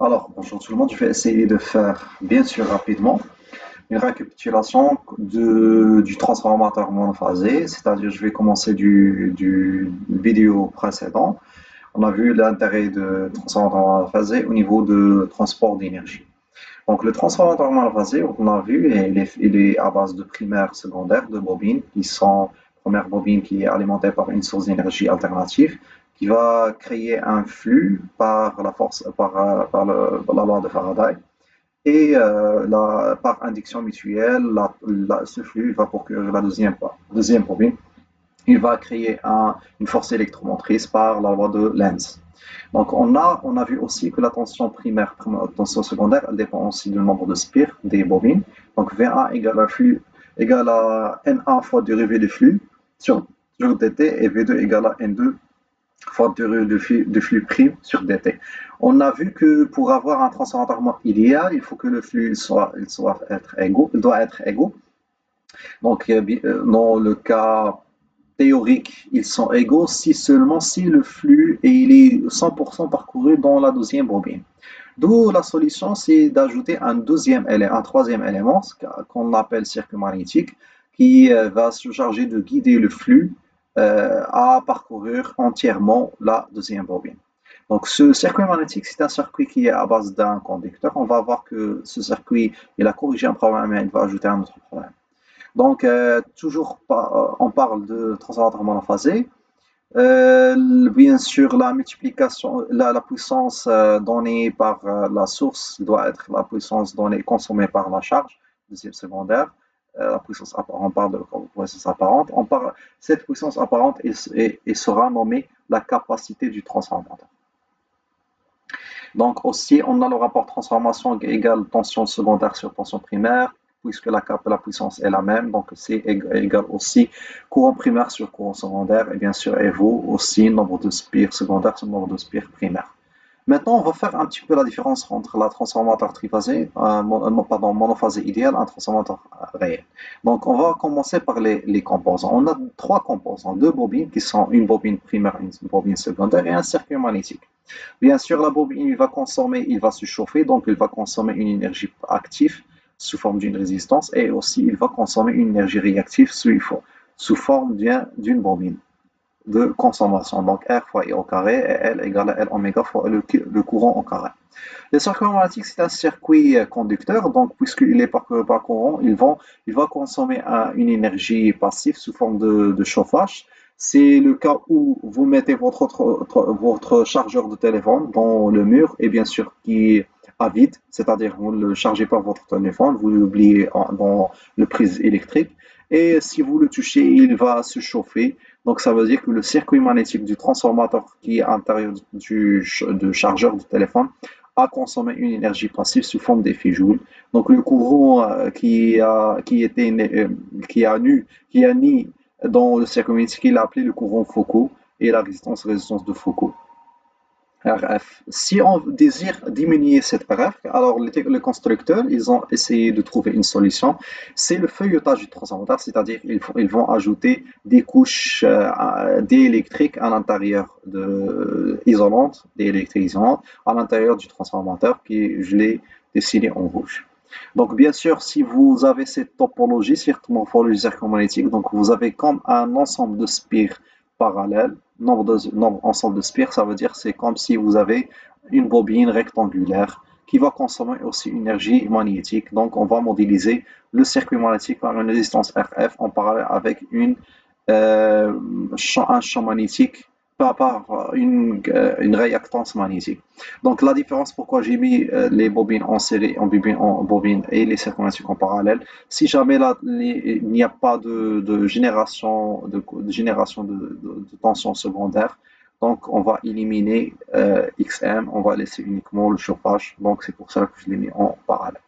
Alors, bonjour tout le monde, je vais essayer de faire, bien sûr, rapidement, une récapitulation du transformateur monophasé, c'est-à-dire je vais commencer du vidéo précédent. On a vu l'intérêt de transformateur monophasé au niveau de transport d'énergie. Donc, le transformateur monophasé, on a vu, il est à base de primaire, secondaire, de bobines, qui sont, première bobine qui est alimentée par une source d'énergie alternative, qui va créer un flux par la force, par la loi de Faraday. Et par induction mutuelle, ce flux va procurer la deuxième bobine. Il va créer une force électromotrice par la loi de Lenz. Donc, on a vu aussi que la tension primaire, la tension secondaire, elle dépend aussi du nombre de spires des bobines. Donc, V1 égale à N1 fois dérivée du flux sur dt et V2 égale à N2 fois dérivée de flux prime sur dt. On a vu que pour avoir un transformateur idéal, il faut que le flux il doit être égaux. Donc, dans le cas théorique, ils sont égaux si le flux il est 100% parcouru dans la deuxième bobine. D'où la solution, c'est d'ajouter un troisième élément qu'on appelle circuit magnétique, qui va se charger de guider le flux à parcourir entièrement la deuxième bobine. Donc, ce circuit magnétique, c'est un circuit qui est à base d'un conducteur. On va voir que ce circuit, il a corrigé un problème et il va ajouter un autre problème. Donc, toujours on parle de transformateur monophasé. Bien sûr, la multiplication, la puissance donnée par la source doit être la puissance donnée consommée par la charge, deuxième secondaire. La puissance apparente, on parle de puissance apparente. Cette puissance apparente et sera nommée la capacité du transformateur. Donc aussi, on a le rapport transformation égale tension secondaire sur tension primaire, puisque la puissance est la même, donc c'est égal aussi courant primaire sur courant secondaire, et bien sûr, et vaut aussi nombre de spires secondaires sur nombre de spires primaires. Maintenant, on va faire un petit peu la différence entre la transformateur triphasé, monophasé idéal, et un transformateur réel. Donc, on va commencer par les composants. On a trois composants, deux bobines qui sont une bobine primaire, une bobine secondaire et un circuit magnétique. Bien sûr, la bobine, il va se chauffer, donc il va consommer une énergie active sous forme d'une résistance et aussi il va consommer une énergie réactive sous forme d'une bobine de consommation. Donc R fois I au carré et L égale à L oméga fois le courant au carré. Le circuit magnétique, c'est un circuit conducteur, donc puisqu'il est par courant, il va consommer une énergie passive sous forme de chauffage. C'est le cas où vous mettez votre chargeur de téléphone dans le mur et bien sûr qui est à vide, c'est-à-dire vous ne le chargez pas votre téléphone, vous l'oubliez dans le prise électrique et si vous le touchez, il va se chauffer. Donc ça veut dire que le circuit magnétique du transformateur qui est à l'intérieur du chargeur de téléphone a consommé une énergie passive sous forme d'effet Joule. Donc le courant qui a ni dans le circuit magnétique, il a appelé le courant Foucault et la résistance de Foucault. RF. Si on désire diminuer cette RF, alors les constructeurs, ils ont essayé de trouver une solution. C'est le feuilletage du transformateur, c'est-à-dire ils vont ajouter des couches d'électriques à l'intérieur isolantes, d'électriques isolantes, à l'intérieur du transformateur qui je l'ai dessiné en rouge. Donc bien sûr, si vous avez cette topologie, cette morphologie circumagnétique, donc vous avez comme un ensemble de spires parallèles, nombre ensemble de spires, ça veut dire c'est comme si vous avez une bobine rectangulaire qui va consommer aussi une énergie magnétique. Donc on va modéliser le circuit magnétique par une résistance RF en parallèle avec un champ magnétique par une réactance magnétique. Donc la différence pourquoi j'ai mis les bobines en série, en bobine et les circuits magnétiques en parallèle, si jamais il n'y a pas de génération de tension secondaire, donc on va éliminer XM, on va laisser uniquement le chauffage, donc c'est pour ça que je l'ai mis en parallèle.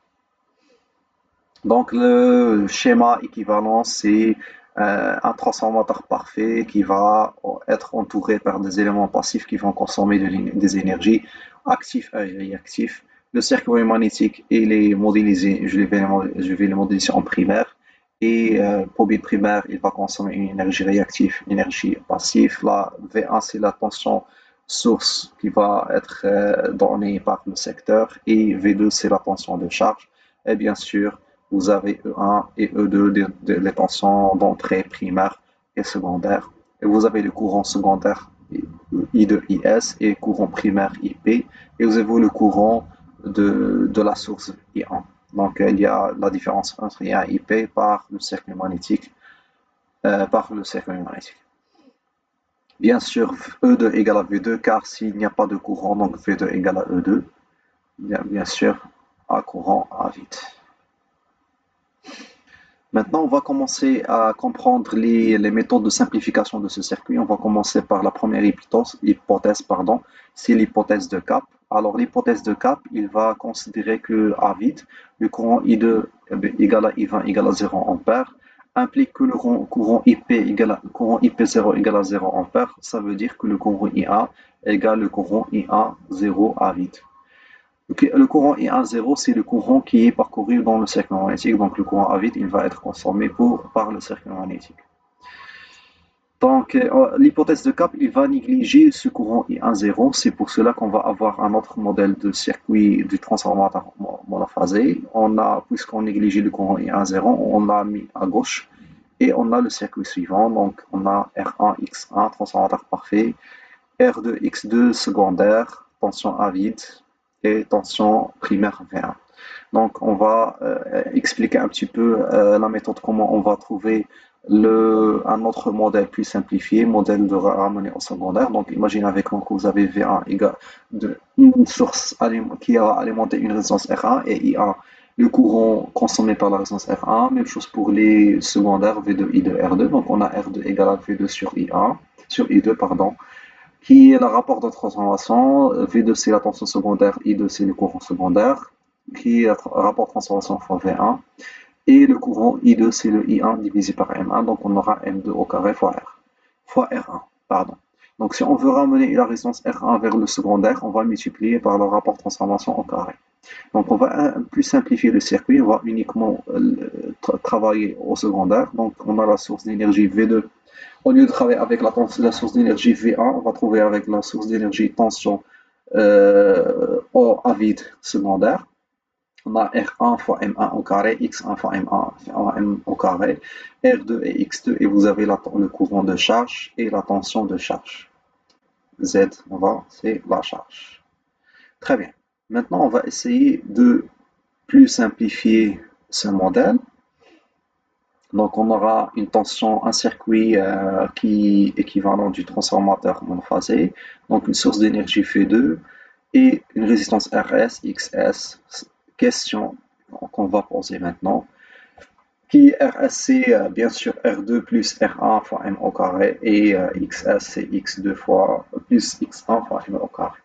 Donc le schéma équivalent, c'est un transformateur parfait qui va être entouré par des éléments passifs qui vont consommer des énergies actifs et réactifs. Le circuit magnétique, il est modélisé, je vais le modéliser en primaire. Et pour bit primaire, il va consommer une énergie réactive, une énergie passive. La V1, c'est la tension source qui va être donnée par le secteur et V2 c'est la tension de charge. Et bien sûr, vous avez E1 et E2 les tensions d'entrée primaire et secondaire. Et vous avez le courant secondaire I2 IS et courant primaire IP. Et vous avez le courant de la source I1. Donc il y a la différence entre I1 et IP par le cercle magnétique. Bien sûr, E2 égale à V2, car s'il n'y a pas de courant, donc V2 égale à E2, bien sûr, à courant à vide. Maintenant, on va commencer à comprendre les méthodes de simplification de ce circuit. On va commencer par la première hypothèse, c'est l'hypothèse de Cap. Alors, l'hypothèse de Cap, il va considérer que à vide, le courant I2 égale à I20 égale à 0 ampère implique que le courant IP0 égale à 0 ampère. Ça veut dire que le courant IA égale le courant IA 0 à vide. Okay, le courant I1,0, c'est le courant qui est parcouru dans le cercle magnétique. Donc, le courant à vide, il va être consommé par le cercle magnétique. Donc, l'hypothèse de Cap, il va négliger ce courant I1,0. C'est pour cela qu'on va avoir un autre modèle de circuit du transformateur monophasé. Puisqu'on néglige le courant I1,0, on l'a mis à gauche. Et on a le circuit suivant. Donc, on a R1X1, transformateur parfait. R2X2, secondaire, tension à vide. Et tension primaire V1. Donc, on va expliquer un petit peu la méthode, comment on va trouver un autre modèle plus simplifié, modèle de ramener au secondaire. Donc, imaginez avec moi que vous avez V1 égale une source qui va alimenter une résistance R1 et IA, le courant consommé par la résistance R1. Même chose pour les secondaires V2, I2, R2. Donc, on a R2 égale à V2 sur I2, pardon, qui est le rapport de transformation. V2 c'est la tension secondaire, I2 c'est le courant secondaire, qui est le rapport de transformation fois V1. Et le courant I2 c'est le I1 divisé par M1, donc on aura M2 au carré fois R1. Pardon. Donc si on veut ramener la résistance R1 vers le secondaire, on va multiplier par le rapport de transformation au carré. Donc on va plus simplifier le circuit, on va uniquement travailler au secondaire. Donc on a la source d'énergie V2. Au lieu de travailler avec la source d'énergie V1, on va trouver avec la source d'énergie tension à vide secondaire. On a R1 fois M1 au carré, X1 fois M1 fois M au carré, R2 et X2, et vous avez le courant de charge et la tension de charge. Z, c'est la charge. Très bien. Maintenant, on va essayer de plus simplifier ce modèle. Donc, on aura une tension, un circuit qui est équivalent du transformateur monophasé, donc une source d'énergie V2 et une résistance RS, XS. Question qu'on va poser maintenant, qui RS c'est bien sûr R2 plus R1 fois M au carré et XS c'est X2 fois plus X1 fois M au carré.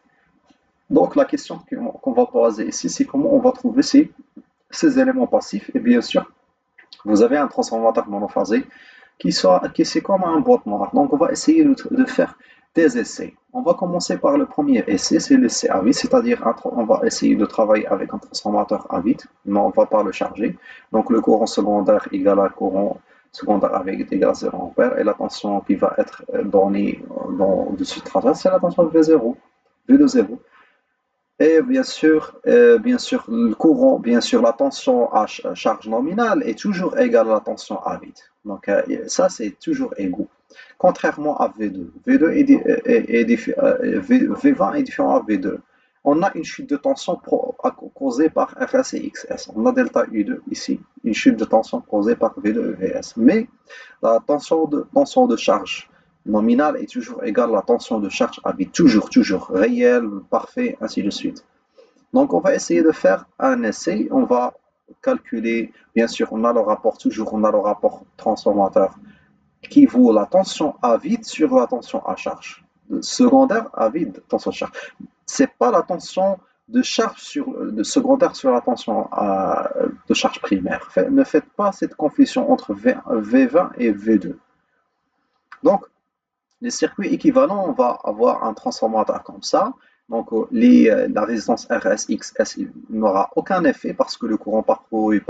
Donc, la question qu'on va poser ici, c'est comment on va trouver ces éléments passifs. Et bien sûr, vous avez un transformateur monophasé qui c'est comme un boîte noire. Donc, on va essayer de faire des essais. On va commencer par le premier essai, c'est l'essai à vide, c'est-à-dire on va essayer de travailler avec un transformateur à vide, mais on ne va pas le charger. Donc, le courant secondaire égale à courant secondaire avec égale à 0 ampère, et la tension qui va être donnée de ce trajet, c'est la tension V0, V2,0. Et bien sûr, le courant, bien sûr, la tension à charge nominale est toujours égale à la tension à vide. Donc, ça, c'est toujours égaux. Contrairement à V2. V20 est différent à V2. On a une chute de tension causée par Fs et Xs. On a delta U2 ici, une chute de tension causée par V2 et Vs. Mais la tension de charge nominale est toujours égale à la tension de charge à vide. Toujours, réel, parfait, ainsi de suite. Donc, on va essayer de faire un essai. On va calculer, bien sûr, on a le rapport transformateur qui vaut la tension à vide sur la tension à charge. Secondaire à vide, tension à charge. Ce n'est pas la tension de charge de secondaire sur la tension de charge primaire. Ne faites pas cette confusion entre V20 et V2. Donc, les circuits équivalents, on va avoir un transformateur comme ça. Donc, la résistance RS, XS, il n'aura aucun effet parce que le courant parcouru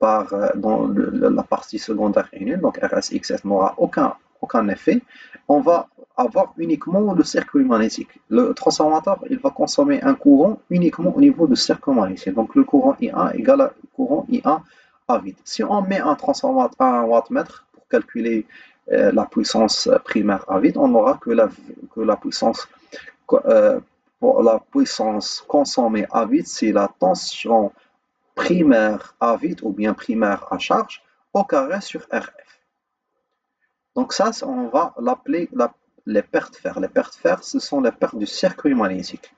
dans la partie secondaire est nul. Donc, RS, XS n'aura aucun effet. On va avoir uniquement le circuit magnétique. Le transformateur, il va consommer un courant uniquement au niveau du circuit magnétique. Donc le courant I1 égale à courant I1 à vide. Si on met un transformateur, un wattmètre pour calculer la puissance primaire à vide, on n'aura que la puissance pour la puissance consommée à vide, c'est la tension primaire à vide ou bien primaire à charge au carré sur RF. Donc ça, on va l'appeler les pertes fer. Les pertes fer, ce sont les pertes du circuit magnétique.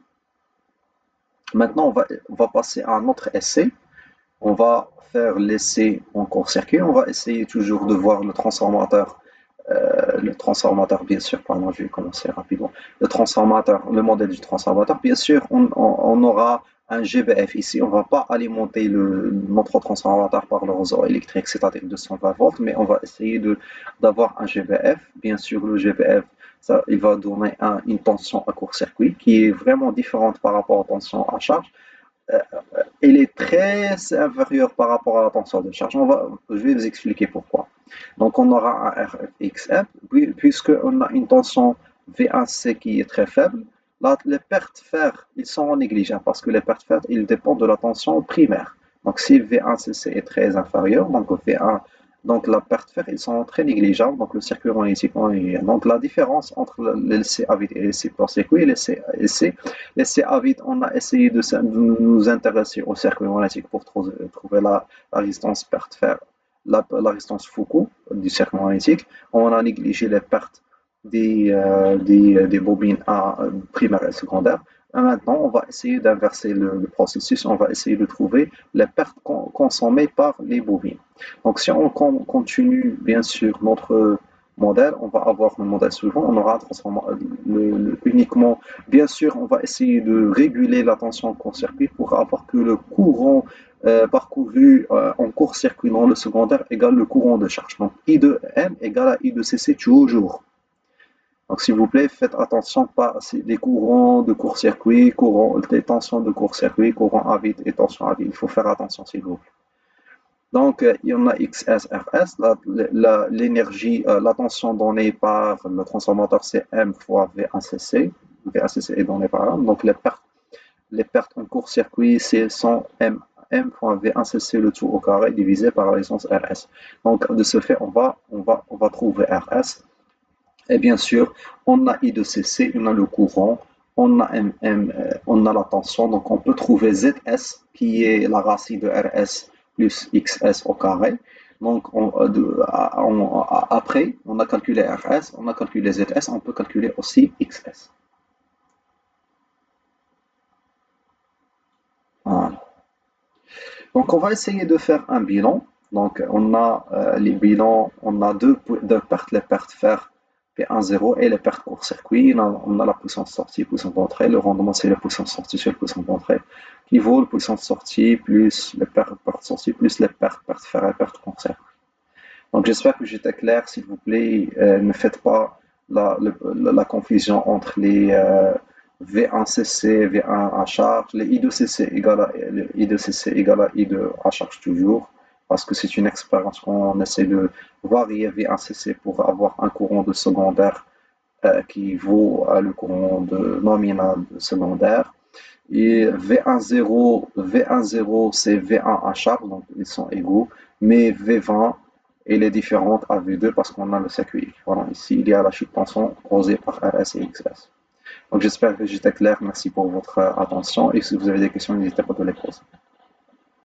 Maintenant, on va passer à un autre essai. On va faire l'essai en court-circuit. On va essayer toujours de voir le transformateur, bien sûr, pardon, je vais commencer rapidement. Le transformateur, le modèle du transformateur, bien sûr, on aura un GVF ici. On ne va pas alimenter notre transformateur par le réseau électrique, c'est-à-dire 220 volts, mais on va essayer d'avoir un GVF. Bien sûr, le GVF, ça, il va donner une tension à court-circuit qui est vraiment différente par rapport à la tension à charge. Elle est très inférieure par rapport à la tension de charge. Je vais vous expliquer pourquoi. Donc, on aura un RFXF, puisqu'on a une tension V1C qui est très faible. Là, les pertes fer, ils sont négligeables parce que les pertes fer, ils dépendent de la tension primaire. Donc, si V1CC est très inférieur, donc la perte fer, ils sont très négligeables. Donc, le circuit magnétique, donc la différence entre l'LC à vide et l'LC par circuit, l'LC à vide, on a essayé de nous intéresser au circuit magnétique pour trouver la résistance perte fer, la résistance Foucault du circuit magnétique. On a négligé les pertes des bobines primaires et secondaires. Et maintenant, on va essayer d'inverser le processus. On va essayer de trouver les pertes consommées par les bobines. Donc, si on continue, bien sûr, notre modèle, on va avoir le modèle suivant. On aura uniquement, bien sûr, on va essayer de réguler la tension en court-circuit pour avoir que le courant parcouru en court-circuit dans le secondaire égale le courant de charge. Donc, I de M égale à I de CC toujours. Donc, s'il vous plaît, faites attention, pas les courants de court-circuit, les tensions de court-circuit, courant à vide et tension à vide. Il faut faire attention, s'il vous plaît. Donc, il y en a XSRS, l'énergie, la tension donnée par le transformateur, c'est M fois V1CC. V1CC est donné par M. Donc, les pertes en court-circuit, c'est 100 M fois V1CC le tout au carré divisé par la résistance RS. Donc, de ce fait, on va trouver RS. Et bien sûr, on a I de CC, on a le courant, on a on a la tension, donc on peut trouver ZS qui est la racine de RS plus XS au carré. Donc après, on a calculé RS, on a calculé ZS, on peut calculer aussi XS. Voilà. Donc on va essayer de faire un bilan. Donc on a les bilans, on a deux pertes, les pertes fer P1,0 et les pertes court-circuit. On a la puissance sortie, puissance d'entrée. Le rendement, c'est la puissance sortie sur la puissance d'entrée qui vaut la puissance sortie plus les pertes sorties plus les pertes fer et pertes court-circuit. Donc j'espère que j'étais clair. S'il vous plaît, ne faites pas la confusion entre les V1CC, V1 à charge, les I2CC égale à I2CC égale à I2 à charge toujours, parce que c'est une expérience qu'on essaie de varier V1CC pour avoir un courant de secondaire qui vaut le courant de nominal de secondaire. Et V10 c'est V1 à charge, donc ils sont égaux, mais V20 elle est différente à V2 parce qu'on a le circuit équivalent ici. Il y a la chute tension causée par RS et XS. Donc j'espère que j'étais clair. Merci pour votre attention et si vous avez des questions, n'hésitez pas à les poser.